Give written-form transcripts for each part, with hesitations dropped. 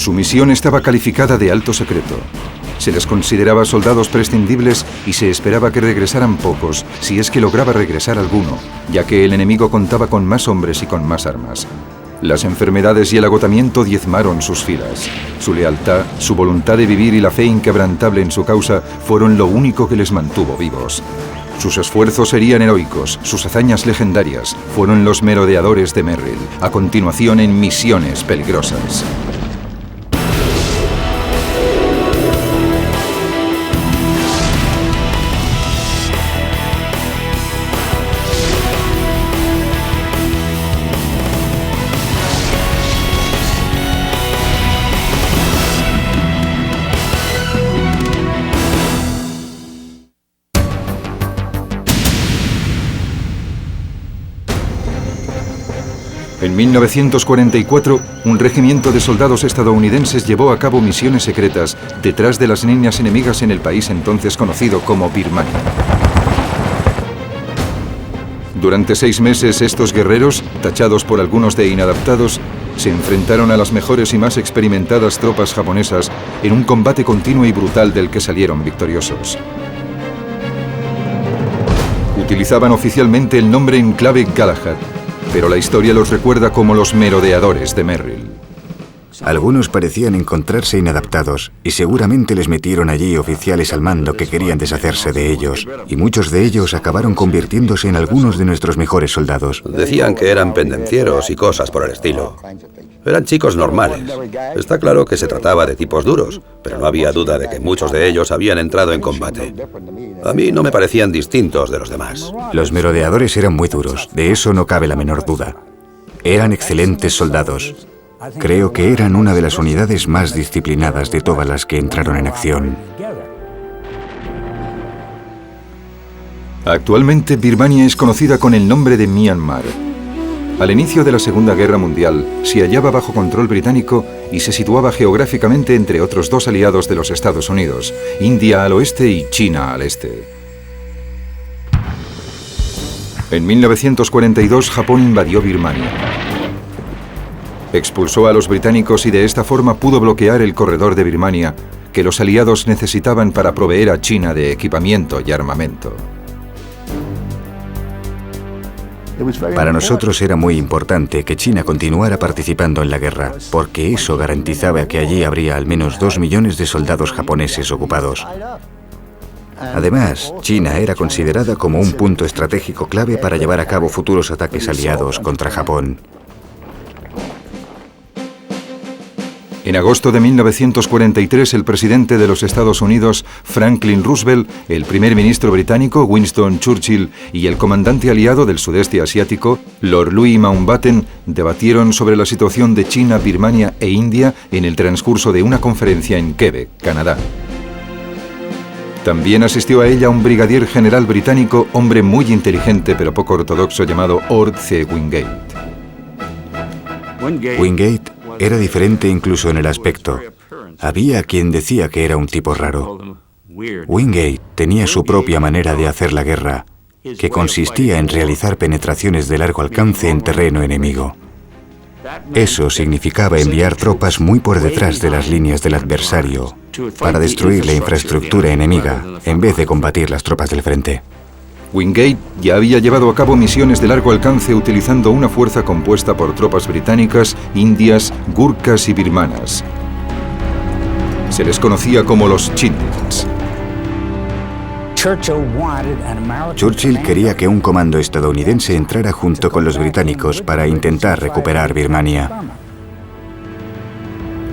Su misión estaba calificada de alto secreto. Se les consideraba soldados prescindibles y se esperaba que regresaran pocos, si es que lograba regresar alguno, ya que el enemigo contaba con más hombres y con más armas. Las enfermedades y el agotamiento diezmaron sus filas. Su lealtad, su voluntad de vivir y la fe inquebrantable en su causa fueron lo único que les mantuvo vivos. Sus esfuerzos serían heroicos, sus hazañas legendarias. Fueron los merodeadores de Merrill, a continuación en misiones peligrosas. En 1944, un regimiento de soldados estadounidenses llevó a cabo misiones secretas detrás de las líneas enemigas en el país entonces conocido como Birmania. Durante 6 meses, estos guerreros, tachados por algunos de inadaptados, se enfrentaron a las mejores y más experimentadas tropas japonesas en un combate continuo y brutal del que salieron victoriosos. Utilizaban oficialmente el nombre en clave Galahad, pero la historia los recuerda como los merodeadores de Merrill. Algunos parecían encontrarse inadaptados y seguramente les metieron allí oficiales al mando que querían deshacerse de ellos, y muchos de ellos acabaron convirtiéndose en algunos de nuestros mejores soldados. Decían que eran pendencieros y cosas por el estilo. Eran chicos normales. Está claro que se trataba de tipos duros, pero no había duda de que muchos de ellos habían entrado en combate. A mí no me parecían distintos de los demás. Los merodeadores eran muy duros, de eso no cabe la menor duda. Eran excelentes soldados. Creo que eran una de las unidades más disciplinadas de todas las que entraron en acción. Actualmente, Birmania es conocida con el nombre de Myanmar. Al inicio de la Segunda Guerra Mundial, se hallaba bajo control británico y se situaba geográficamente entre otros 2 aliados de los Estados Unidos, India al oeste y China al este. En 1942, Japón invadió Birmania. Expulsó a los británicos y de esta forma pudo bloquear el corredor de Birmania que los aliados necesitaban para proveer a China de equipamiento y armamento. Para nosotros era muy importante que China continuara participando en la guerra, porque eso garantizaba que allí habría al menos 2 millones de soldados japoneses ocupados. Además, China era considerada como un punto estratégico clave para llevar a cabo futuros ataques aliados contra Japón. En agosto de 1943, el presidente de los Estados Unidos, Franklin Roosevelt, el primer ministro británico, Winston Churchill, y el comandante aliado del sudeste asiático, Lord Louis Mountbatten, debatieron sobre la situación de China, Birmania e India en el transcurso de una conferencia en Quebec, Canadá. También asistió a ella un brigadier general británico, hombre muy inteligente pero poco ortodoxo, llamado Ord C. Wingate. Wingate era diferente incluso en el aspecto. Había quien decía que era un tipo raro. Wingate tenía su propia manera de hacer la guerra, que consistía en realizar penetraciones de largo alcance en terreno enemigo. Eso significaba enviar tropas muy por detrás de las líneas del adversario para destruir la infraestructura enemiga en vez de combatir las tropas del frente. Wingate ya había llevado a cabo misiones de largo alcance utilizando una fuerza compuesta por tropas británicas, indias, gurkhas y birmanas. Se les conocía como los Chindins. Churchill quería que un comando estadounidense entrara junto con los británicos para intentar recuperar Birmania.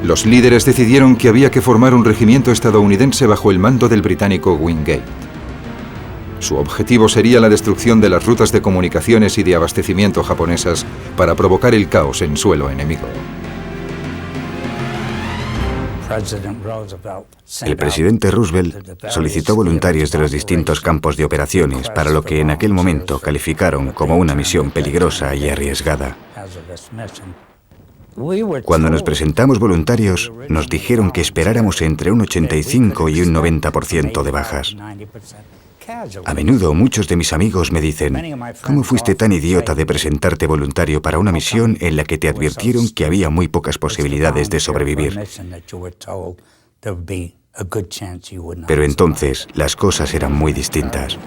Los líderes decidieron que había que formar un regimiento estadounidense bajo el mando del británico Wingate. Su objetivo sería la destrucción de las rutas de comunicaciones y de abastecimiento japonesas para provocar el caos en suelo enemigo. El presidente Roosevelt solicitó voluntarios de los distintos campos de operaciones para lo que en aquel momento calificaron como una misión peligrosa y arriesgada. Cuando nos presentamos voluntarios, nos dijeron que esperáramos entre un 85 y un 90% de bajas. A menudo muchos de mis amigos me dicen, ¿cómo fuiste tan idiota de presentarte voluntario para una misión en la que te advirtieron que había muy pocas posibilidades de sobrevivir? Pero entonces las cosas eran muy distintas.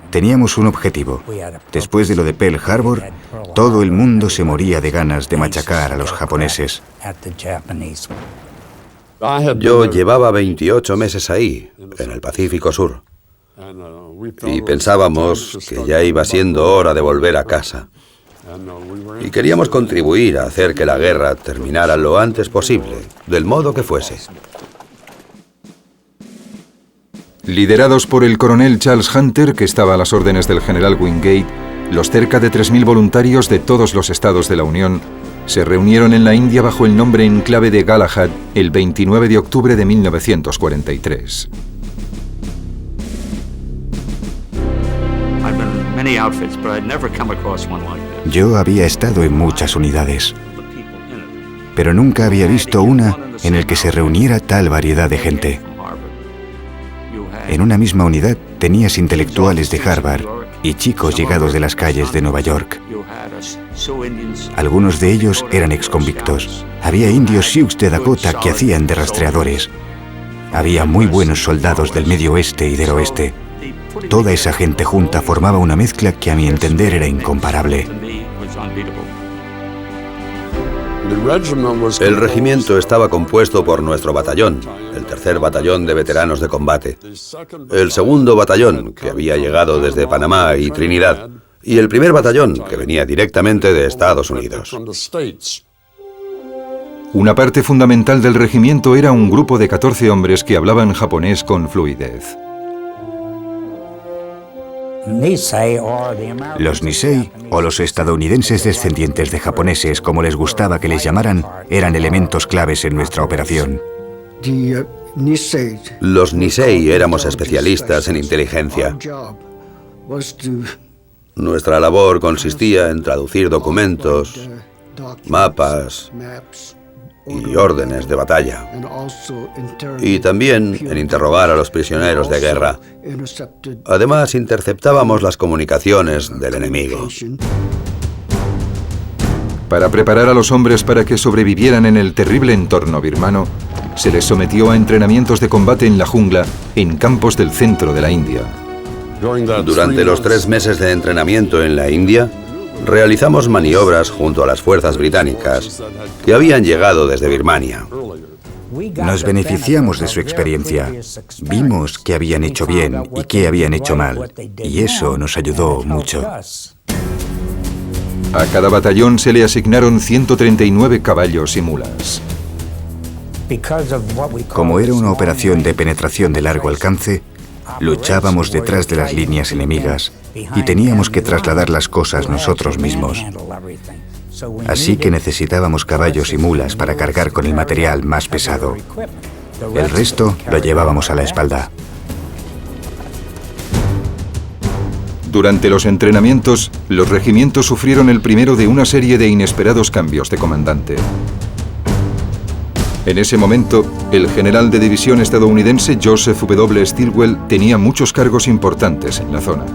Teníamos un objetivo. Después de lo de Pearl Harbor, todo el mundo se moría de ganas de machacar a los japoneses. Yo llevaba 28 meses ahí, en el Pacífico Sur, y pensábamos que ya iba siendo hora de volver a casa. Y queríamos contribuir a hacer que la guerra terminara lo antes posible, del modo que fuese. Liderados por el coronel Charles Hunter, que estaba a las órdenes del general Wingate, los cerca de 3.000 voluntarios de todos los estados de la Unión se reunieron en la India bajo el nombre en clave de Galahad el 29 de octubre de 1943. Yo había estado en muchas unidades, pero nunca había visto una en el que se reuniera tal variedad de gente. En una misma unidad tenías intelectuales de Harvard y chicos llegados de las calles de Nueva York. Algunos de ellos eran exconvictos. Había indios Sioux de Dakota que hacían de rastreadores. Había muy buenos soldados del Medio Oeste y del Oeste. Toda esa gente junta formaba una mezcla que a mi entender era incomparable. El regimiento estaba compuesto por nuestro batallón, el tercer batallón de veteranos de combate, el segundo batallón, que había llegado desde Panamá y Trinidad, y el primer batallón, que venía directamente de Estados Unidos. Una parte fundamental del regimiento era un grupo de 14 hombres que hablaban japonés con fluidez. Los Nisei, o los estadounidenses descendientes de japoneses, como les gustaba que les llamaran, eran elementos claves en nuestra operación. Los Nisei éramos especialistas en inteligencia. Nuestra labor consistía en traducir documentos, mapas y órdenes de batalla, y también en interrogar a los prisioneros de guerra. Además, interceptábamos las comunicaciones del enemigo. Para preparar a los hombres para que sobrevivieran en el terrible entorno birmano, se les sometió a entrenamientos de combate en la jungla, en campos del centro de la India. Durante los 3 meses de entrenamiento en la India, realizamos maniobras junto a las fuerzas británicas que habían llegado desde Birmania. Nos beneficiamos de su experiencia. Vimos qué habían hecho bien y qué habían hecho mal, y eso nos ayudó mucho. A cada batallón se le asignaron 139 caballos y mulas. Como era una operación de penetración de largo alcance, luchábamos detrás de las líneas enemigas y teníamos que trasladar las cosas nosotros mismos. Así que necesitábamos caballos y mulas para cargar con el material más pesado. El resto lo llevábamos a la espalda. Durante los entrenamientos, los regimientos sufrieron el primero de una serie de inesperados cambios de comandante. En ese momento, el general de división estadounidense Joseph W. Stilwell tenía muchos cargos importantes en la zona.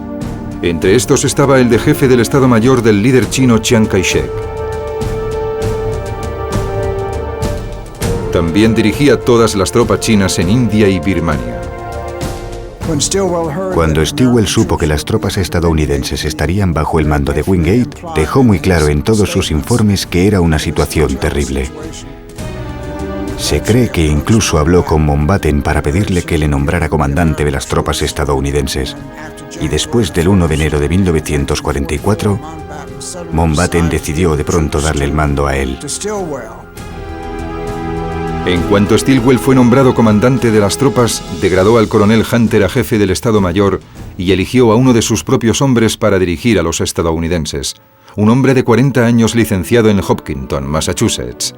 Entre estos estaba el de jefe del Estado Mayor del líder chino Chiang Kai-shek. También dirigía todas las tropas chinas en India y Birmania. Cuando Stilwell supo que las tropas estadounidenses estarían bajo el mando de Wingate, dejó muy claro en todos sus informes que era una situación terrible. Se cree que incluso habló con Mountbatten para pedirle que le nombrara comandante de las tropas estadounidenses. Y después del 1 de enero de 1944, Mountbatten decidió de pronto darle el mando a él. En cuanto Stilwell fue nombrado comandante de las tropas, degradó al coronel Hunter a jefe del Estado Mayor y eligió a uno de sus propios hombres para dirigir a los estadounidenses. Un hombre de 40 años licenciado en Hopkinton, Massachusetts.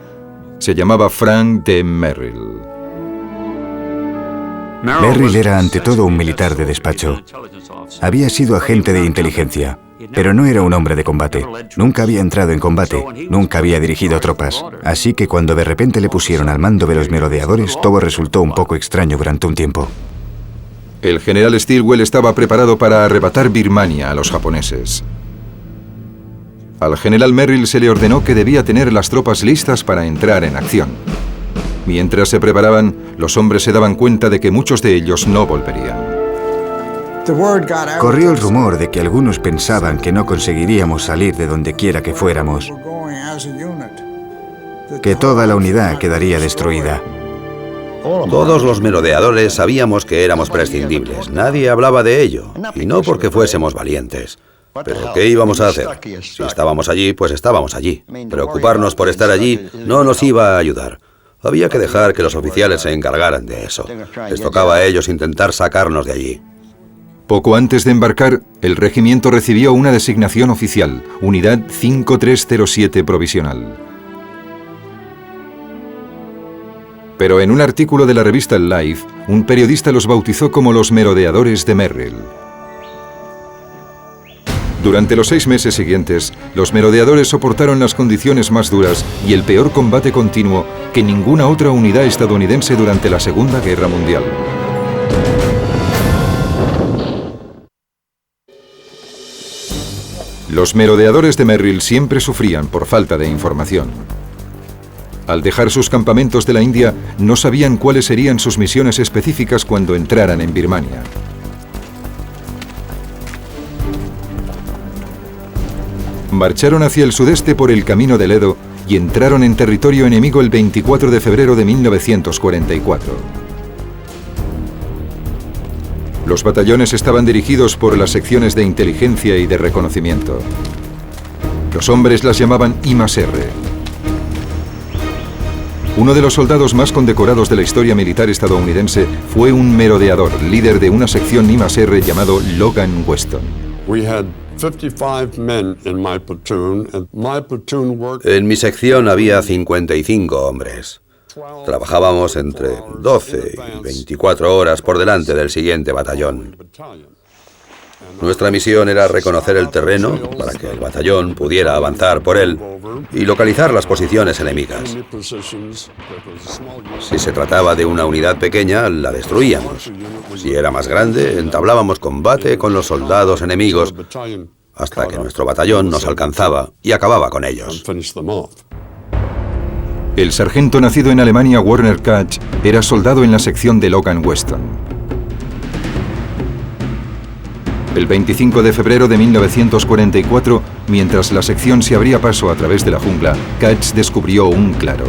Se llamaba Frank D. Merrill. Merrill era ante todo un militar de despacho. Había sido agente de inteligencia, pero no era un hombre de combate. Nunca había entrado en combate, nunca había dirigido tropas. Así que cuando de repente le pusieron al mando de los merodeadores, todo resultó un poco extraño durante un tiempo. El general Stilwell estaba preparado para arrebatar Birmania a los japoneses. Al general Merrill se le ordenó que debía tener las tropas listas para entrar en acción. Mientras se preparaban, los hombres se daban cuenta de que muchos de ellos no volverían. Corrió el rumor de que algunos pensaban que no conseguiríamos salir de donde quiera que fuéramos, que toda la unidad quedaría destruida. Todos los merodeadores sabíamos que éramos prescindibles. Nadie hablaba de ello, y no porque fuésemos valientes. Pero ¿qué íbamos a hacer? Si estábamos allí, pues estábamos allí. Preocuparnos por estar allí no nos iba a ayudar. Había que dejar que los oficiales se encargaran de eso. Les tocaba a ellos intentar sacarnos de allí. Poco antes de embarcar, el regimiento recibió una designación oficial, Unidad 5307 Provisional. Pero en un artículo de la revista Life, un periodista los bautizó como los merodeadores de Merrill. Durante los 6 meses siguientes, los merodeadores soportaron las condiciones más duras y el peor combate continuo que ninguna otra unidad estadounidense durante la Segunda Guerra Mundial. Los merodeadores de Merrill siempre sufrían por falta de información. Al dejar sus campamentos de la India, no sabían cuáles serían sus misiones específicas cuando entraran en Birmania. Marcharon hacia el sudeste por el camino del Edo y entraron en territorio enemigo el 24 de febrero de 1944. Los batallones estaban dirigidos por las secciones de inteligencia y de reconocimiento. Los hombres las llamaban I+R. Uno de los soldados más condecorados de la historia militar estadounidense fue un merodeador, líder de una sección I+R llamado Logan Weston. En mi sección había 55 hombres. Trabajábamos entre 12 y 24 horas por delante del siguiente batallón. Nuestra misión era reconocer el terreno para que el batallón pudiera avanzar por él y localizar las posiciones enemigas. Si se trataba de una unidad pequeña, la destruíamos. Si era más grande, entablábamos combate con los soldados enemigos hasta que nuestro batallón nos alcanzaba y acababa con ellos. El sargento nacido en Alemania, Werner Katz, era soldado en la sección de Logan Weston. El 25 de febrero de 1944, mientras la sección se abría paso a través de la jungla, Katz descubrió un claro.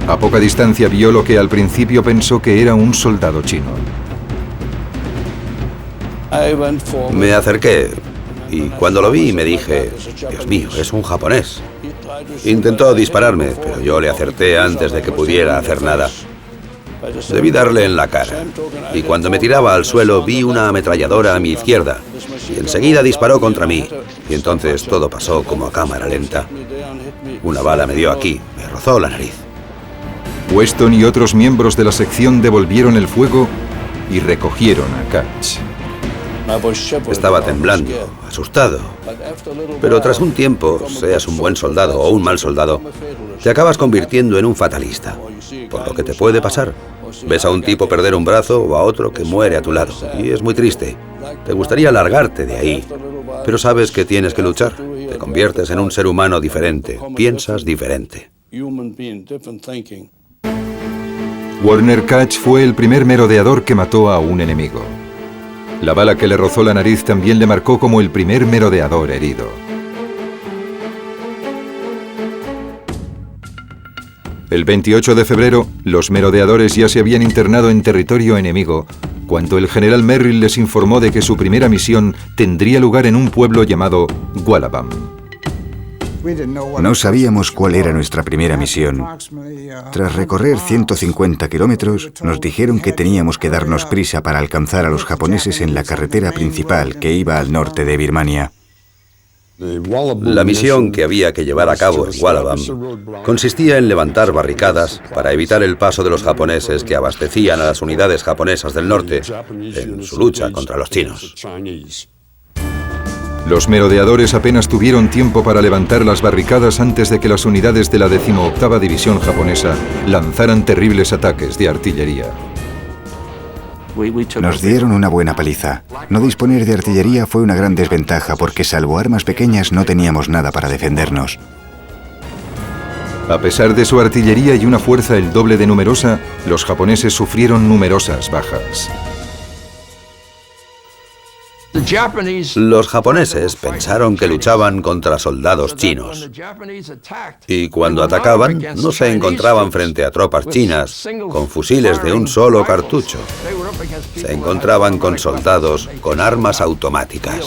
A poca distancia vio lo que al principio pensó que era un soldado chino. Me acerqué y cuando lo vi me dije, Dios mío, es un japonés. Intentó dispararme, pero yo le acerté antes de que pudiera hacer nada. Debí darle en la cara, y cuando me tiraba al suelo vi una ametralladora a mi izquierda, y enseguida disparó contra mí, y entonces todo pasó como a cámara lenta. Una bala me dio aquí, me rozó la nariz. Weston y otros miembros de la sección devolvieron el fuego y recogieron a Katz. Estaba temblando, asustado. Pero tras un tiempo, seas un buen soldado o un mal soldado, te acabas convirtiendo en un fatalista. Por lo que te puede pasar. Ves a un tipo perder un brazo o a otro que muere a tu lado. Y es muy triste. Te gustaría largarte de ahí. Pero sabes que tienes que luchar. Te conviertes en un ser humano diferente. Piensas diferente. Werner Katz fue el primer merodeador que mató a un enemigo. La bala que le rozó la nariz también le marcó como el primer merodeador herido. El 28 de febrero, los merodeadores ya se habían internado en territorio enemigo, cuando el general Merrill les informó de que su primera misión tendría lugar en un pueblo llamado Wallabam. No sabíamos cuál era nuestra primera misión. Tras recorrer 150 kilómetros, nos dijeron que teníamos que darnos prisa para alcanzar a los japoneses en la carretera principal que iba al norte de Birmania. La misión que había que llevar a cabo en Wallabam consistía en levantar barricadas para evitar el paso de los japoneses que abastecían a las unidades japonesas del norte en su lucha contra los chinos. Los merodeadores apenas tuvieron tiempo para levantar las barricadas antes de que las unidades de la 18ª División japonesa lanzaran terribles ataques de artillería. Nos dieron una buena paliza. No disponer de artillería fue una gran desventaja porque salvo armas pequeñas no teníamos nada para defendernos. A pesar de su artillería y una fuerza el doble de numerosa, los japoneses sufrieron numerosas bajas. Los japoneses pensaron que luchaban contra soldados chinos y cuando atacaban no se encontraban frente a tropas chinas con fusiles de un solo cartucho. Se encontraban con soldados con armas automáticas.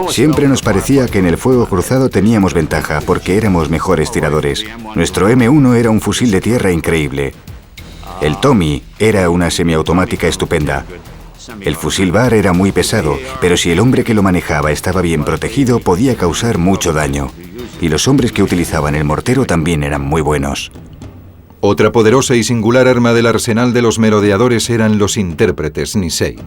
Siempre nos parecía que en el fuego cruzado teníamos ventaja porque éramos mejores tiradores. Nuestro M1 era un fusil de tierra increíble. El Tommy era una semiautomática estupenda. El fusil Bar era muy pesado, pero si el hombre que lo manejaba estaba bien protegido, podía causar mucho daño. Y los hombres que utilizaban el mortero también eran muy buenos. Otra poderosa y singular arma del arsenal de los merodeadores eran los intérpretes Nisei.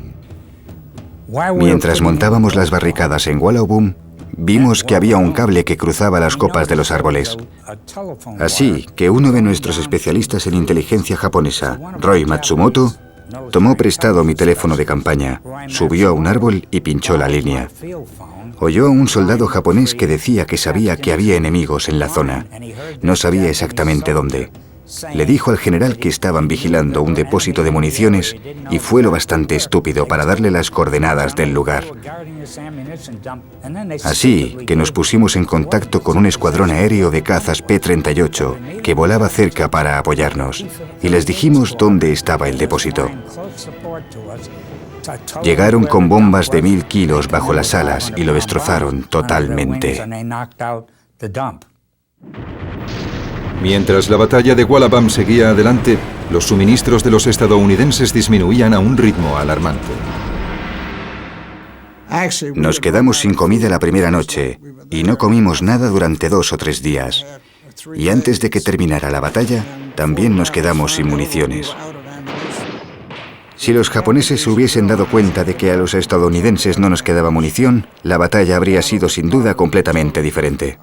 Mientras montábamos las barricadas en Wallabum, vimos que había un cable que cruzaba las copas de los árboles. Así que uno de nuestros especialistas en inteligencia japonesa, Roy Matsumoto, tomó prestado mi teléfono de campaña, subió a un árbol y pinchó la línea. Oyó a un soldado japonés que decía que sabía que había enemigos en la zona. No sabía exactamente dónde. Le dijo al general que estaban vigilando un depósito de municiones y fue lo bastante estúpido para darle las coordenadas del lugar. Así que nos pusimos en contacto con un escuadrón aéreo de cazas P-38 que volaba cerca para apoyarnos y les dijimos dónde estaba el depósito. Llegaron con bombas de 1000 kilos bajo las alas y lo destrozaron totalmente. Mientras la batalla de Wallabam seguía adelante, los suministros de los estadounidenses disminuían a un ritmo alarmante. Nos quedamos sin comida la primera noche y no comimos nada durante 2 o 3 días. Y antes de que terminara la batalla, también nos quedamos sin municiones. Si los japoneses se hubiesen dado cuenta de que a los estadounidenses no nos quedaba munición, la batalla habría sido sin duda completamente diferente.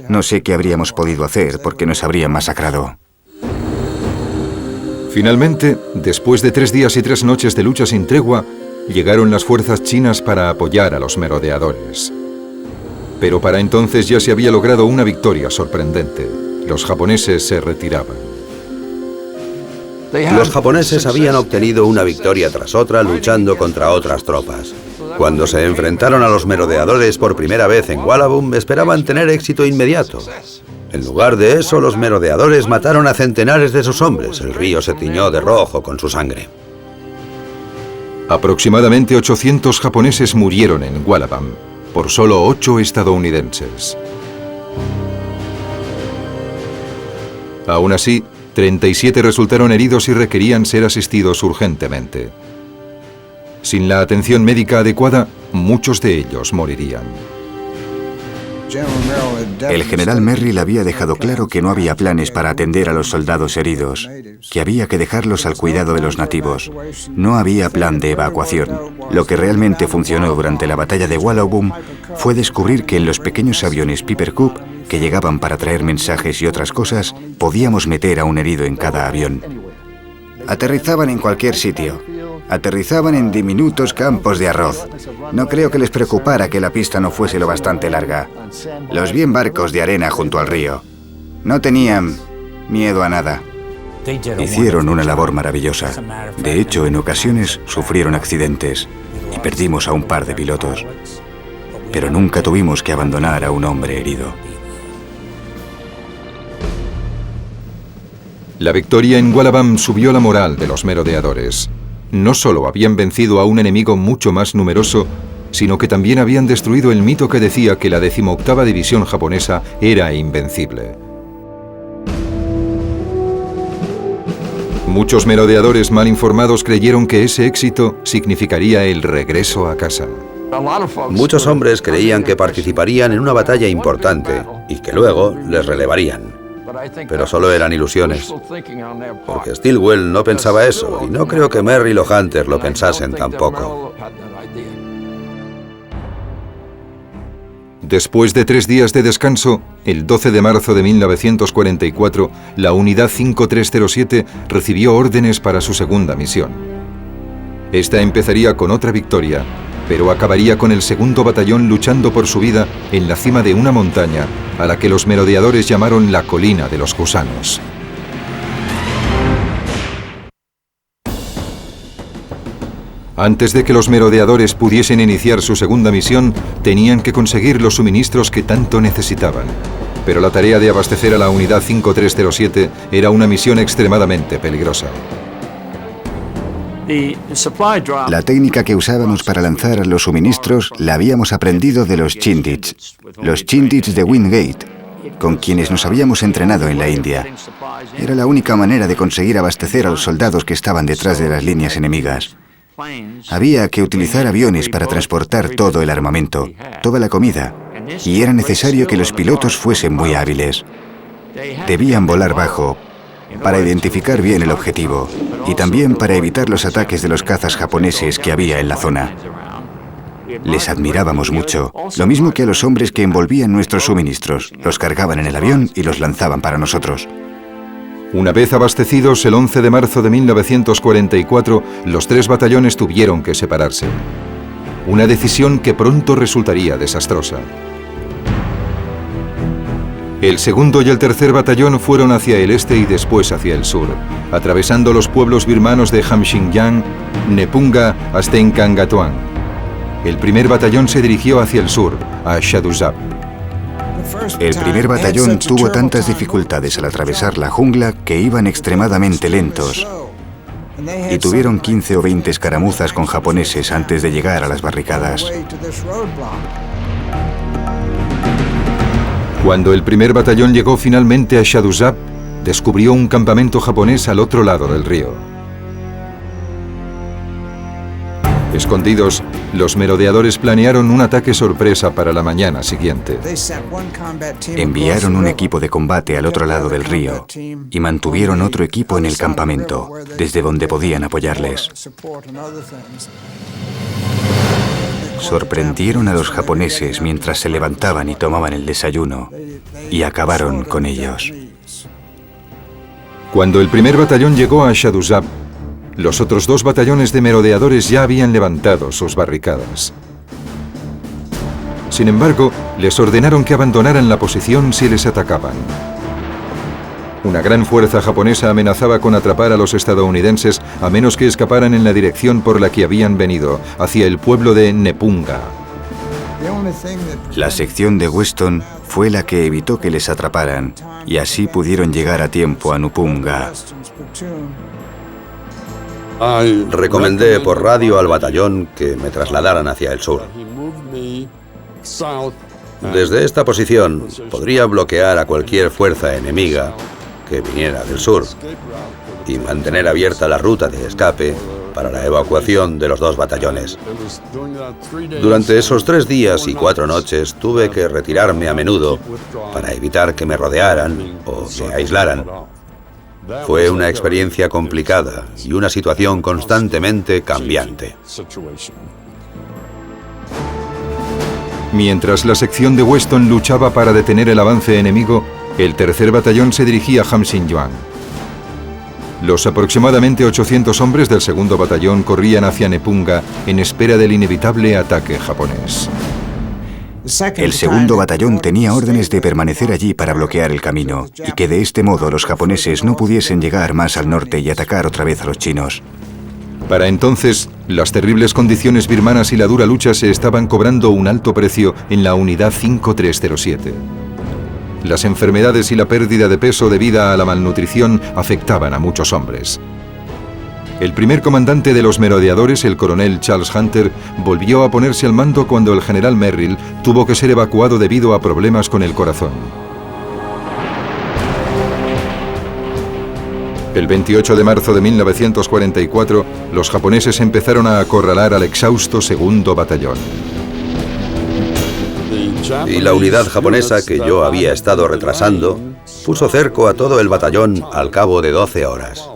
No sé qué habríamos podido hacer porque nos habrían masacrado. Finalmente, después de 3 días y 3 noches de lucha sin tregua, llegaron las fuerzas chinas para apoyar a los merodeadores. Pero para entonces ya se había logrado una victoria sorprendente. Los japoneses se retiraban. Los japoneses habían obtenido una victoria tras otra luchando contra otras tropas. Cuando se enfrentaron a los merodeadores por primera vez en Wallabum, esperaban tener éxito inmediato. En lugar de eso, los merodeadores mataron a centenares de sus hombres. El río se tiñó de rojo con su sangre. Aproximadamente 800 japoneses murieron en Wallabam, por solo 8 estadounidenses. Aún así, 37 resultaron heridos y requerían ser asistidos urgentemente. Sin la atención médica adecuada, muchos de ellos morirían. El general Merrill había dejado claro que no había planes para atender a los soldados heridos, que había que dejarlos al cuidado de los nativos. No había plan de evacuación. Lo que realmente funcionó durante la batalla de Wallabum fue descubrir que en los pequeños aviones Piper Cub, que llegaban para traer mensajes y otras cosas, podíamos meter a un herido en cada avión. Aterrizaban en cualquier sitio. Aterrizaban en diminutos campos de arroz. No creo que les preocupara que la pista no fuese lo bastante larga. Los vi en barcos de arena junto al río. No tenían miedo a nada. Hicieron una labor maravillosa. De hecho, en ocasiones sufrieron accidentes y perdimos a un par de pilotos. Pero nunca tuvimos que abandonar a un hombre herido. La victoria en Wallabam subió la moral de los merodeadores. No solo habían vencido a un enemigo mucho más numeroso, sino que también habían destruido el mito que decía que la 18ª División japonesa era invencible. Muchos merodeadores mal informados creyeron que ese éxito significaría el regreso a casa. Muchos hombres creían que participarían en una batalla importante y que luego les relevarían. Pero solo eran ilusiones, porque Stilwell no pensaba eso, y no creo que Merrill o Hunter lo pensasen tampoco. Después de 3 días de descanso, el 12 de marzo de 1944, la Unidad 5307 recibió órdenes para su segunda misión. Esta empezaría con otra victoria, pero acabaría con el segundo batallón luchando por su vida en la cima de una montaña a la que los merodeadores llamaron la Colina de los Gusanos. Antes de que los merodeadores pudiesen iniciar su segunda misión, tenían que conseguir los suministros que tanto necesitaban. Pero la tarea de abastecer a la Unidad 5307 era una misión extremadamente peligrosa. La técnica que usábamos para lanzar los suministros la habíamos aprendido de los Chindits de Wingate, con quienes nos habíamos entrenado en la India. Era la única manera de conseguir abastecer a los soldados que estaban detrás de las líneas enemigas. Había que utilizar aviones para transportar todo el armamento, toda la comida, y era necesario que los pilotos fuesen muy hábiles. Debían volar bajo para identificar bien el objetivo y también para evitar los ataques de los cazas japoneses que había en la zona. Les admirábamos mucho, lo mismo que a los hombres que envolvían nuestros suministros. Los cargaban en el avión y los lanzaban para nosotros. Una vez abastecidos, el 11 de marzo de 1944, los 3 batallones tuvieron que separarse. Una decisión que pronto resultaría desastrosa. El segundo y el tercer batallón fueron hacia el este y después hacia el sur, atravesando los pueblos birmanos de Hamxingyang, Nepunga hasta Enkangatuan. El primer batallón se dirigió hacia el sur, a Shaduzab. El primer batallón tuvo tantas dificultades al atravesar la jungla que iban extremadamente lentos y tuvieron 15 o 20 escaramuzas con japoneses antes de llegar a las barricadas. Cuando el primer batallón llegó finalmente a Shaduzab, descubrió un campamento japonés al otro lado del río. Escondidos, los merodeadores planearon un ataque sorpresa para la mañana siguiente. Enviaron un equipo de combate al otro lado del río y mantuvieron otro equipo en el campamento, desde donde podían apoyarles. Sorprendieron a los japoneses mientras se levantaban y tomaban el desayuno y acabaron con ellos. Cuando el primer batallón llegó a Shaduzab, los otros 2 batallones de merodeadores ya habían levantado sus barricadas. Sin embargo, les ordenaron que abandonaran la posición si les atacaban. Una gran fuerza japonesa amenazaba con atrapar a los estadounidenses a menos que escaparan en la dirección por la que habían venido, hacia el pueblo de Nepunga. La sección de Weston fue la que evitó que les atraparan y así pudieron llegar a tiempo a Nepunga. Recomendé por radio al batallón que me trasladaran hacia el sur. Desde esta posición podría bloquear a cualquier fuerza enemiga que viniera del sur y mantener abierta la ruta de escape para la evacuación de los 2 batallones. Durante esos 3 días y 4 noches tuve que retirarme a menudo para evitar que me rodearan o me aislaran. Fue una experiencia complicada y una situación constantemente cambiante. Mientras la sección de Weston luchaba para detener el avance enemigo, el tercer batallón se dirigía a Hamxingyang. Los aproximadamente 800 hombres del segundo batallón corrían hacia Nepunga en espera del inevitable ataque japonés. El segundo batallón tenía órdenes de permanecer allí para bloquear el camino y que de este modo los japoneses no pudiesen llegar más al norte y atacar otra vez a los chinos. Para entonces, las terribles condiciones birmanas y la dura lucha se estaban cobrando un alto precio en la Unidad 5307. Las enfermedades y la pérdida de peso debido a la malnutrición afectaban a muchos hombres. El primer comandante de los merodeadores, el coronel Charles Hunter, volvió a ponerse al mando cuando el general Merrill tuvo que ser evacuado debido a problemas con el corazón. El 28 de marzo de 1944, los japoneses empezaron a acorralar al exhausto segundo batallón. Y la unidad japonesa que yo había estado retrasando puso cerco a todo el batallón al cabo de 12 horas.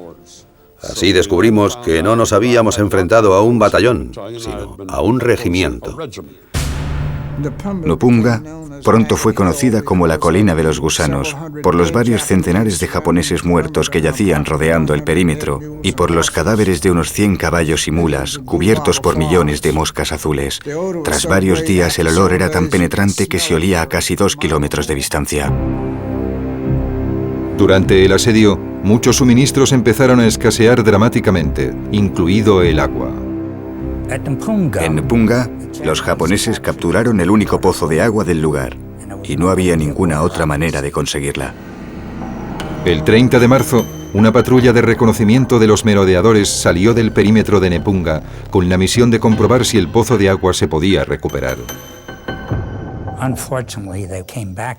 Así descubrimos que no nos habíamos enfrentado a un batallón, sino a un regimiento. Nepunga pronto fue conocida como la Colina de los Gusanos, por los varios centenares de japoneses muertos que yacían rodeando el perímetro y por los cadáveres de unos 100 caballos y mulas cubiertos por millones de moscas azules. Tras varios días, el olor era tan penetrante que se olía a casi 2 kilómetros de distancia. Durante el asedio, muchos suministros empezaron a escasear dramáticamente, incluido el agua. En Npunga, los japoneses capturaron el único pozo de agua del lugar y no había ninguna otra manera de conseguirla. El 30 de marzo, una patrulla de reconocimiento de los merodeadores salió del perímetro de Npunga con la misión de comprobar si el pozo de agua se podía recuperar.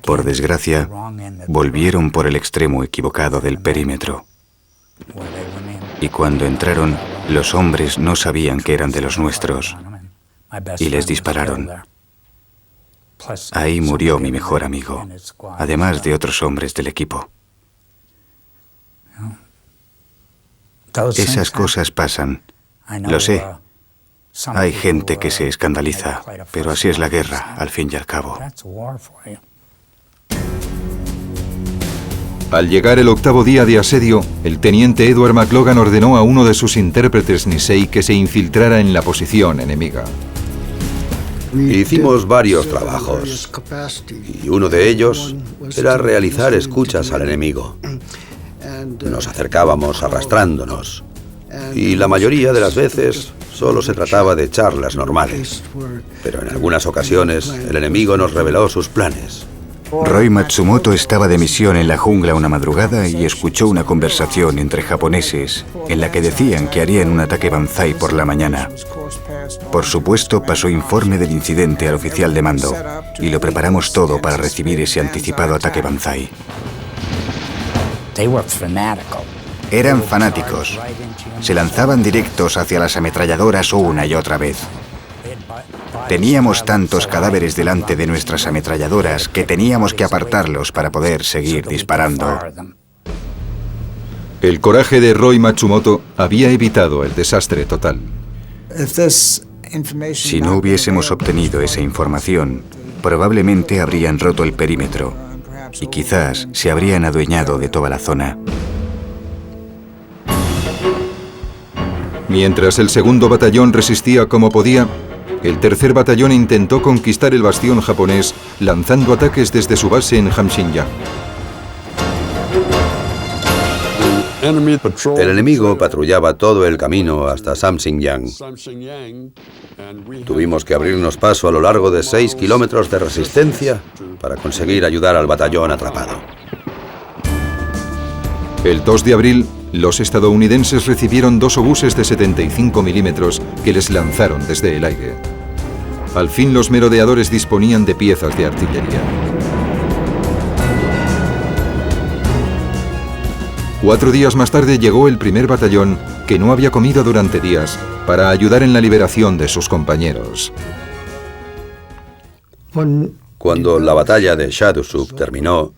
Por desgracia, volvieron por el extremo equivocado del perímetro. Y cuando entraron, los hombres no sabían que eran de los nuestros y les dispararon. Ahí murió mi mejor amigo, además de otros hombres del equipo. Esas cosas pasan, lo sé. Hay gente que se escandaliza, pero así es la guerra, al fin y al cabo. Al llegar el 8º día de asedio, el teniente Edward McLogan ordenó a uno de sus intérpretes Nisei que se infiltrara en la posición enemiga. Hicimos varios trabajos y uno de ellos era realizar escuchas al enemigo. Nos acercábamos arrastrándonos y la mayoría de las veces solo se trataba de charlas normales, pero en algunas ocasiones el enemigo nos reveló sus planes. Roy Matsumoto estaba de misión en la jungla una madrugada y escuchó una conversación entre japoneses en la que decían que harían un ataque banzai por la mañana. Por supuesto, pasó informe del incidente al oficial de mando y lo preparamos todo para recibir ese anticipado ataque banzai. Eran fanáticos. Se lanzaban directos hacia las ametralladoras una y otra vez. Teníamos tantos cadáveres delante de nuestras ametralladoras que teníamos que apartarlos para poder seguir disparando. El coraje de Roy Matsumoto había evitado el desastre total. Si no hubiésemos obtenido esa información, probablemente habrían roto el perímetro y quizás se habrían adueñado de toda la zona. Mientras el 2º batallón resistía como podía, el 3er batallón intentó conquistar el bastión japonés lanzando ataques desde su base en Hamshingyang. El enemigo patrullaba todo el camino hasta Samxingyang. Tuvimos que abrirnos paso a lo largo de 6 kilómetros de resistencia para conseguir ayudar al batallón atrapado. El 2 de abril, los estadounidenses recibieron 2 obuses de 75 milímetros que les lanzaron desde el aire. Al fin los merodeadores disponían de piezas de artillería. 4 días más tarde llegó el 1er batallón, que no había comido durante días, para ayudar en la liberación de sus compañeros. Cuando la batalla de Shadusuk terminó,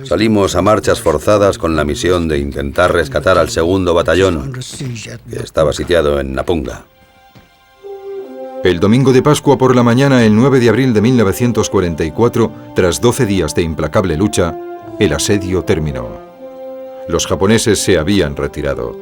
salimos a marchas forzadas con la misión de intentar rescatar al 2º batallón, que estaba sitiado en Npunga. El domingo de Pascua por la mañana, el 9 de abril de 1944, tras 12 días de implacable lucha, el asedio terminó. Los japoneses se habían retirado.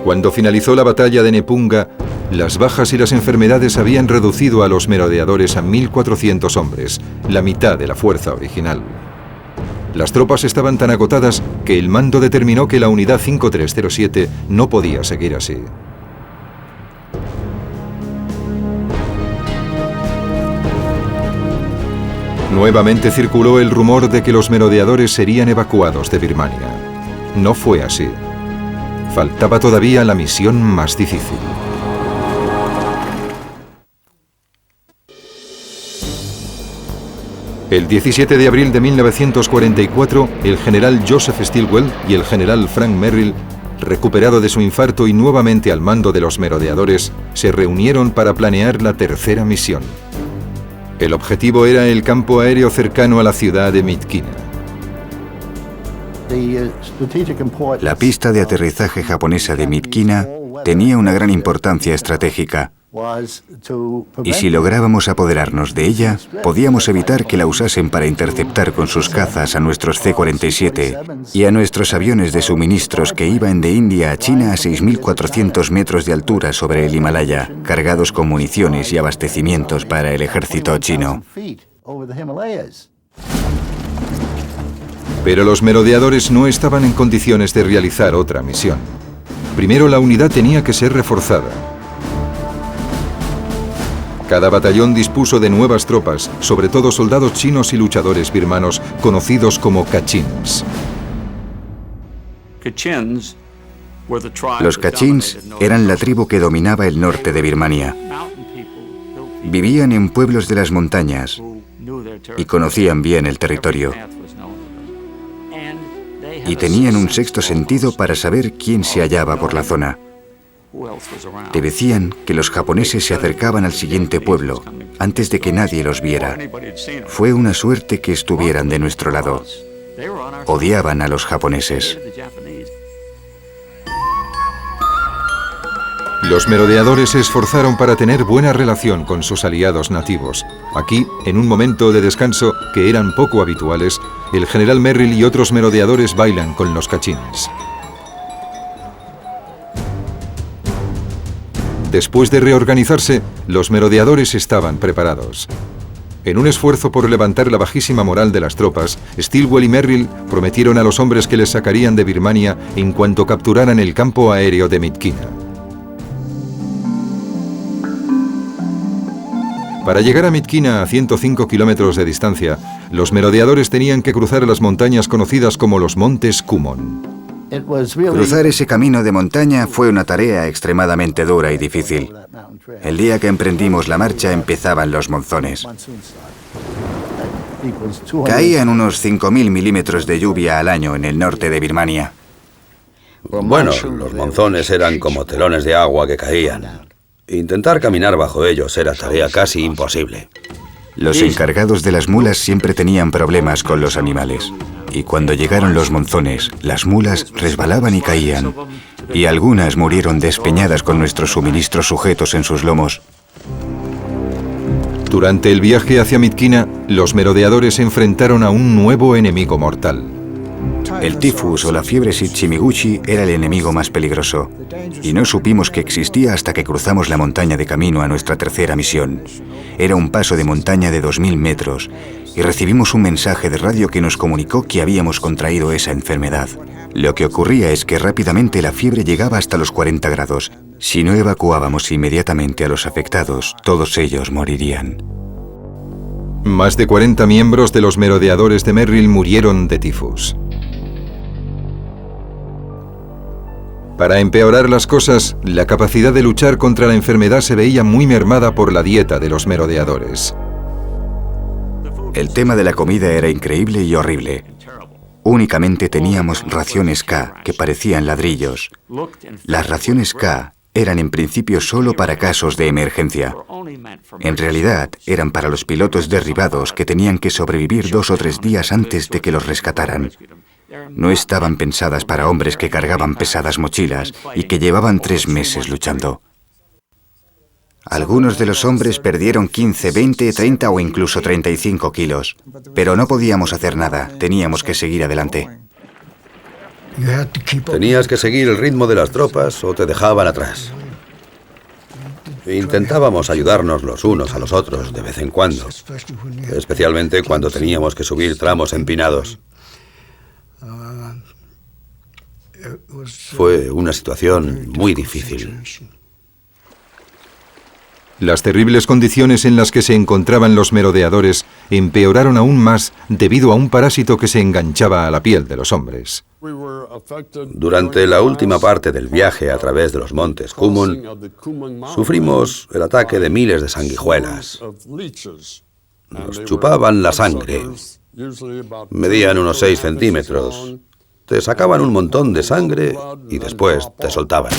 Cuando finalizó la batalla de Npunga, las bajas y las enfermedades habían reducido a los merodeadores a 1.400 hombres, la mitad de la fuerza original. Las tropas estaban tan agotadas que el mando determinó que la unidad 5307 no podía seguir así. Nuevamente circuló el rumor de que los merodeadores serían evacuados de Birmania. No fue así. Faltaba todavía la misión más difícil. El 17 de abril de 1944, el general Joseph Stilwell y el general Frank Merrill, recuperado de su infarto y nuevamente al mando de los merodeadores, se reunieron para planear la tercera misión. El objetivo era el campo aéreo cercano a la ciudad de Myitkyina. La pista de aterrizaje japonesa de Myitkyina tenía una gran importancia estratégica. Y si lográbamos apoderarnos de ella, podíamos evitar que la usasen para interceptar con sus cazas a nuestros C-47 y a nuestros aviones de suministros que iban de India a China a 6.400 metros de altura sobre el Himalaya, cargados con municiones y abastecimientos para el ejército chino. Pero los merodeadores no estaban en condiciones de realizar otra misión. Primero, la unidad tenía que ser reforzada. Cada batallón dispuso de nuevas tropas, sobre todo soldados chinos y luchadores birmanos, conocidos como Kachins. Los Kachins eran la tribu que dominaba el norte de Birmania. Vivían en pueblos de las montañas y conocían bien el territorio. Y tenían un sexto sentido para saber quién se hallaba por la zona. Te decían que los japoneses se acercaban al siguiente pueblo antes de que nadie los viera. Fue una suerte que estuvieran de nuestro lado. Odiaban a los japoneses. Los merodeadores se esforzaron para tener buena relación con sus aliados nativos. Aquí, en un momento de descanso que eran poco habituales, el general Merrill y otros merodeadores bailan con los Kachins. Después de reorganizarse, los merodeadores estaban preparados. En un esfuerzo por levantar la bajísima moral de las tropas, Stilwell y Merrill prometieron a los hombres que les sacarían de Birmania en cuanto capturaran el campo aéreo de Myitkyina. Para llegar a Myitkyina, a 105 kilómetros de distancia, los merodeadores tenían que cruzar las montañas conocidas como los Montes Kumon. Cruzar ese camino de montaña fue una tarea extremadamente dura y difícil. El día que emprendimos la marcha empezaban los monzones. Caían unos 5.000 milímetros de lluvia al año en el norte de Birmania. Bueno, los monzones eran como telones de agua que caían. Intentar caminar bajo ellos era tarea casi imposible. Los encargados de las mulas siempre tenían problemas con los animales. Y cuando llegaron los monzones, las mulas resbalaban y caían. Y algunas murieron despeñadas con nuestros suministros sujetos en sus lomos. Durante el viaje hacia Myitkyina, los merodeadores se enfrentaron a un nuevo enemigo mortal. El tifus o la fiebre Shichimiguchi era el enemigo más peligroso. Y no supimos que existía hasta que cruzamos la montaña de camino a nuestra tercera misión. Era un paso de montaña de 2.000 metros y recibimos un mensaje de radio que nos comunicó que habíamos contraído esa enfermedad. Lo que ocurría es que rápidamente la fiebre llegaba hasta los 40 grados. Si no evacuábamos inmediatamente a los afectados, todos ellos morirían. Más de 40 miembros de los merodeadores de Merrill murieron de tifus. Para empeorar las cosas, la capacidad de luchar contra la enfermedad se veía muy mermada por la dieta de los merodeadores. El tema de la comida era increíble y horrible. Únicamente teníamos raciones K, que parecían ladrillos. Las raciones K eran en principio solo para casos de emergencia. En realidad, eran para los pilotos derribados que tenían que sobrevivir 2 o 3 días antes de que los rescataran. No estaban pensadas para hombres que cargaban pesadas mochilas y que llevaban 3 meses luchando. Algunos de los hombres perdieron 15, 20, 30 o incluso 35 kilos. Pero no podíamos hacer nada, teníamos que seguir adelante. Tenías que seguir el ritmo de las tropas o te dejaban atrás. Intentábamos ayudarnos los unos a los otros de vez en cuando, especialmente cuando teníamos que subir tramos empinados. Fue una situación muy difícil. Las terribles condiciones en las que se encontraban los merodeadores empeoraron aún más debido a un parásito que se enganchaba a la piel de los hombres. Durante la última parte del viaje a través de los montes Kumon, sufrimos el ataque de miles de sanguijuelas. Nos chupaban la sangre. Medían unos 6 centímetros. Te sacaban un montón de sangre y después te soltaban.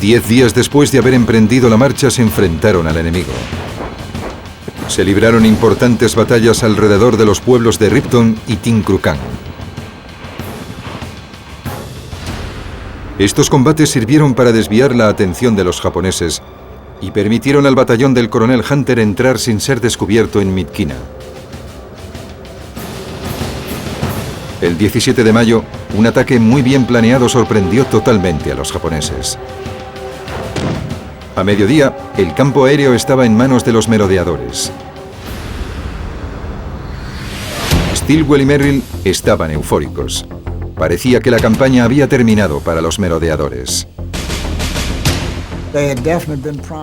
10 días después de haber emprendido la marcha, se enfrentaron al enemigo. Se libraron importantes batallas alrededor de los pueblos de Ripton y Tinkrukan. Estos combates sirvieron para desviar la atención de los japoneses y permitieron al batallón del coronel Hunter entrar sin ser descubierto en Myitkyina. El 17 de mayo, un ataque muy bien planeado sorprendió totalmente a los japoneses. A mediodía, el campo aéreo estaba en manos de los merodeadores. Stilwell y Merrill estaban eufóricos. Parecía que la campaña había terminado para los merodeadores.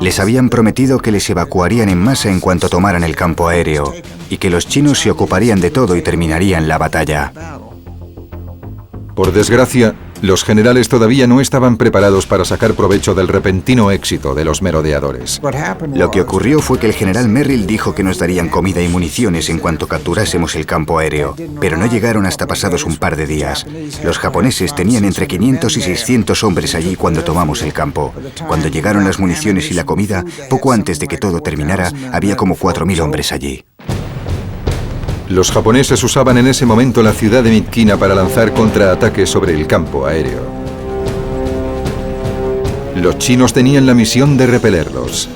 Les habían prometido que les evacuarían en masa en cuanto tomaran el campo aéreo y que los chinos se ocuparían de todo y terminarían la batalla. Por desgracia, los generales todavía no estaban preparados para sacar provecho del repentino éxito de los merodeadores. Lo que ocurrió fue que el general Merrill dijo que nos darían comida y municiones en cuanto capturásemos el campo aéreo, pero no llegaron hasta pasados un par de días. Los japoneses tenían entre 500 y 600 hombres allí cuando tomamos el campo. Cuando llegaron las municiones y la comida, poco antes de que todo terminara, había como 4.000 hombres allí. Los japoneses usaban en ese momento la ciudad de Myitkyina para lanzar contraataques sobre el campo aéreo. Los chinos tenían la misión de repelerlos.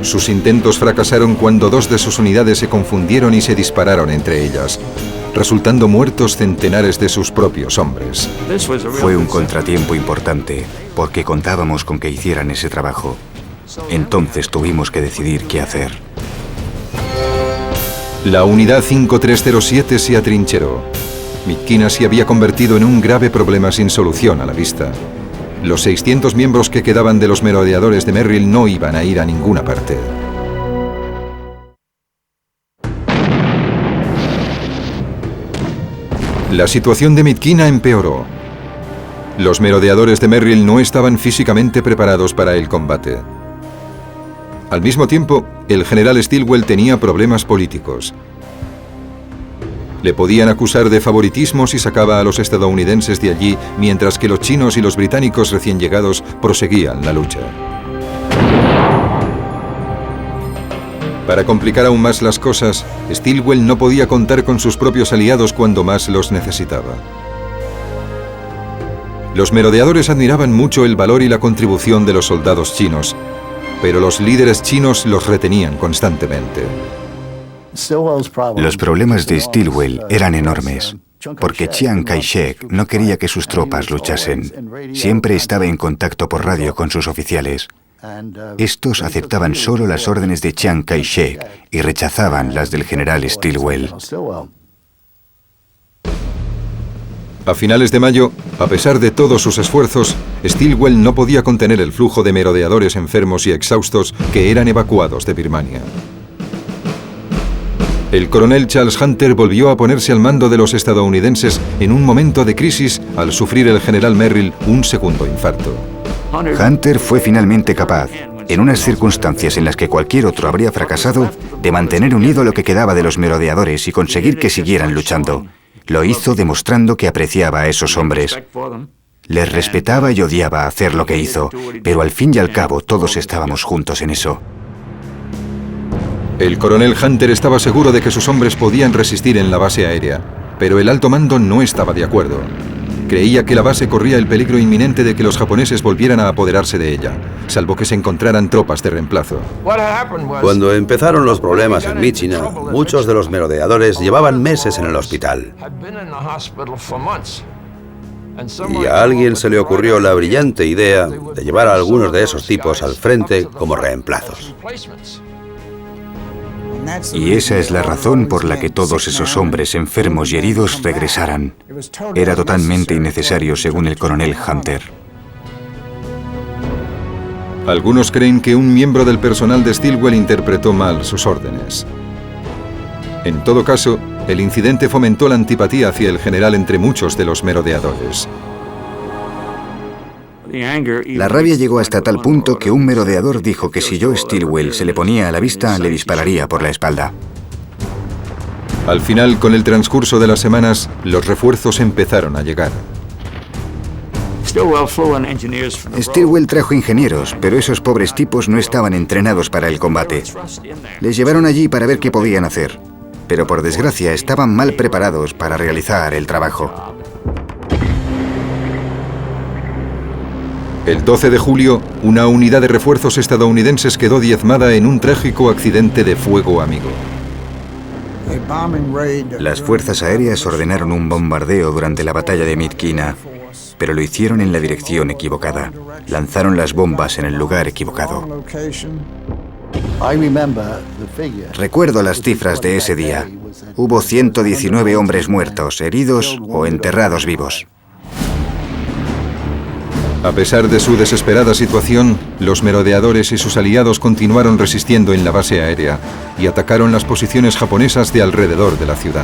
Sus intentos fracasaron cuando 2 de sus unidades se confundieron y se dispararon entre ellas, resultando muertos centenares de sus propios hombres. Fue un contratiempo importante, porque contábamos con que hicieran ese trabajo. Entonces tuvimos que decidir qué hacer. La unidad 5307 se atrincheró. Myitkyina se había convertido en un grave problema sin solución a la vista. Los 600 miembros que quedaban de los merodeadores de Merrill no iban a ir a ninguna parte. La situación de Myitkyina empeoró. Los merodeadores de Merrill no estaban físicamente preparados para el combate. Al mismo tiempo, el general Stilwell tenía problemas políticos. Le podían acusar de favoritismo si sacaba a los estadounidenses de allí, mientras que los chinos y los británicos recién llegados proseguían la lucha. Para complicar aún más las cosas, Stilwell no podía contar con sus propios aliados cuando más los necesitaba. Los merodeadores admiraban mucho el valor y la contribución de los soldados chinos, pero los líderes chinos los retenían constantemente. Los problemas de Stilwell eran enormes, porque Chiang Kai-shek no quería que sus tropas luchasen. Siempre estaba en contacto por radio con sus oficiales. Estos aceptaban solo las órdenes de Chiang Kai-shek y rechazaban las del general Stilwell. A finales de mayo, a pesar de todos sus esfuerzos, Stilwell no podía contener el flujo de merodeadores enfermos y exhaustos que eran evacuados de Birmania. El coronel Charles Hunter volvió a ponerse al mando de los estadounidenses en un momento de crisis al sufrir el general Merrill un segundo infarto. Hunter fue finalmente capaz, en unas circunstancias en las que cualquier otro habría fracasado, de mantener unido lo que quedaba de los merodeadores y conseguir que siguieran luchando. Lo hizo demostrando que apreciaba a esos hombres. Les respetaba y odiaba hacer lo que hizo, pero al fin y al cabo todos estábamos juntos en eso. El coronel Hunter estaba seguro de que sus hombres podían resistir en la base aérea, pero el alto mando no estaba de acuerdo. Creía que la base corría el peligro inminente de que los japoneses volvieran a apoderarse de ella, salvo que se encontraran tropas de reemplazo. Cuando empezaron los problemas en Myitkyina, muchos de los merodeadores llevaban meses en el hospital. Y a alguien se le ocurrió la brillante idea de llevar a algunos de esos tipos al frente como reemplazos. Y esa es la razón por la que todos esos hombres enfermos y heridos regresaran. Era totalmente innecesario, según el coronel Hunter. Algunos creen que un miembro del personal de Stilwell interpretó mal sus órdenes. En todo caso, el incidente fomentó la antipatía hacia el general entre muchos de los merodeadores. La rabia llegó hasta tal punto que un merodeador dijo que si Joe Stilwell se le ponía a la vista, le dispararía por la espalda. Al final, con el transcurso de las semanas, los refuerzos empezaron a llegar. Stilwell trajo ingenieros, pero esos pobres tipos no estaban entrenados para el combate. Les llevaron allí para ver qué podían hacer, pero por desgracia estaban mal preparados para realizar el trabajo. El 12 de julio, una unidad de refuerzos estadounidenses quedó diezmada en un trágico accidente de fuego amigo. Las fuerzas aéreas ordenaron un bombardeo durante la batalla de Myitkyina, pero lo hicieron en la dirección equivocada. Lanzaron las bombas en el lugar equivocado. Recuerdo las cifras de ese día. Hubo 119 hombres muertos, heridos o enterrados vivos. A pesar de su desesperada situación, los merodeadores y sus aliados continuaron resistiendo en la base aérea y atacaron las posiciones japonesas de alrededor de la ciudad.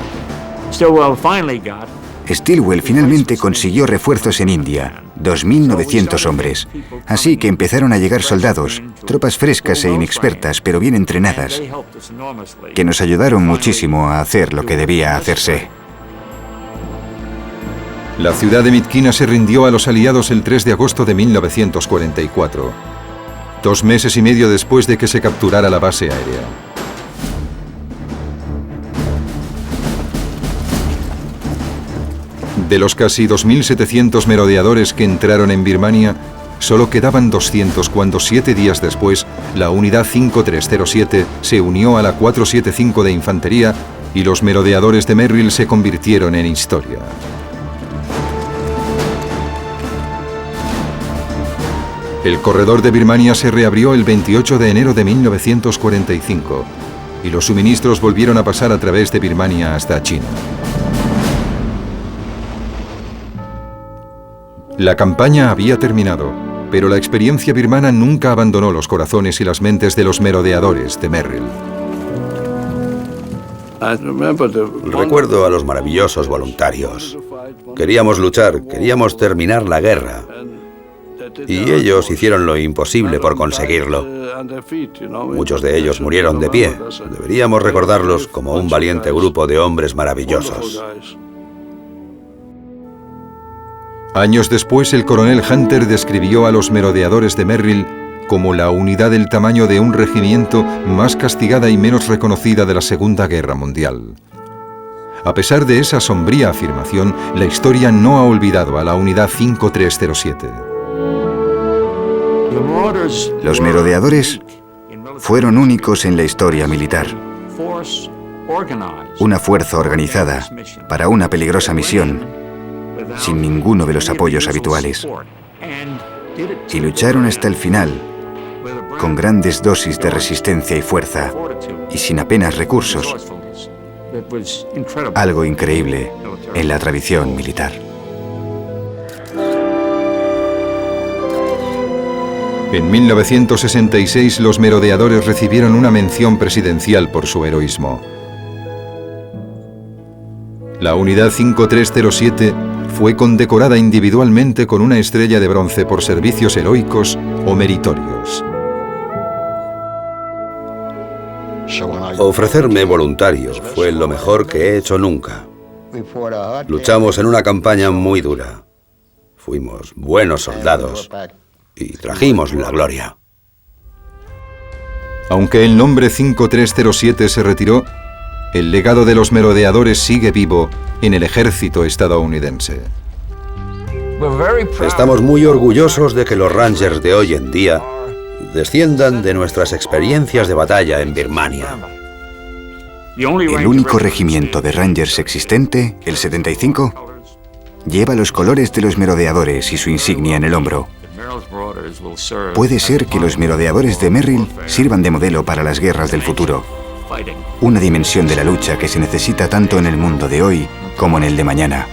Stilwell finalmente consiguió refuerzos en India, 2.900 hombres. Así que empezaron a llegar soldados, tropas frescas e inexpertas, pero bien entrenadas, que nos ayudaron muchísimo a hacer lo que debía hacerse. La ciudad de Myitkyina se rindió a los aliados el 3 de agosto de 1944, 2 meses y medio después de que se capturara la base aérea. De los casi 2.700 merodeadores que entraron en Birmania, solo quedaban 200 cuando 7 días después la unidad 5307 se unió a la 475 de infantería y los merodeadores de Merrill se convirtieron en historia. El corredor de Birmania se reabrió el 28 de enero de 1945 y los suministros volvieron a pasar a través de Birmania hasta China. La campaña había terminado, pero la experiencia birmana nunca abandonó los corazones y las mentes de los merodeadores de Merrill. Recuerdo a los maravillosos voluntarios. Queríamos luchar, queríamos terminar la guerra. Y ellos hicieron lo imposible por conseguirlo. Muchos de ellos murieron de pie. Deberíamos recordarlos como un valiente grupo de hombres maravillosos. Años después, el coronel Hunter describió a los merodeadores de Merrill como la unidad del tamaño de un regimiento más castigada y menos reconocida de la Segunda Guerra Mundial. A pesar de esa sombría afirmación, la historia no ha olvidado a la unidad 5307. Los merodeadores fueron únicos en la historia militar. Una fuerza organizada para una peligrosa misión, sin ninguno de los apoyos habituales. Y lucharon hasta el final, con grandes dosis de resistencia y fuerza, y sin apenas recursos. Algo increíble en la tradición militar. En 1966, los merodeadores recibieron una mención presidencial por su heroísmo. La unidad 5307 fue condecorada individualmente con una estrella de bronce por servicios heroicos o meritorios. Ofrecerme voluntario fue lo mejor que he hecho nunca. Luchamos en una campaña muy dura. Fuimos buenos soldados y trajimos la gloria. Aunque el nombre 5307 se retiró, el legado de los merodeadores sigue vivo en el ejército estadounidense. Estamos muy orgullosos de que los Rangers de hoy en día desciendan de nuestras experiencias de batalla en Birmania. El único regimiento de Rangers existente, el 75, lleva los colores de los merodeadores y su insignia en el hombro. Puede ser que los merodeadores de Merrill sirvan de modelo para las guerras del futuro. Una dimensión de la lucha que se necesita tanto en el mundo de hoy como en el de mañana.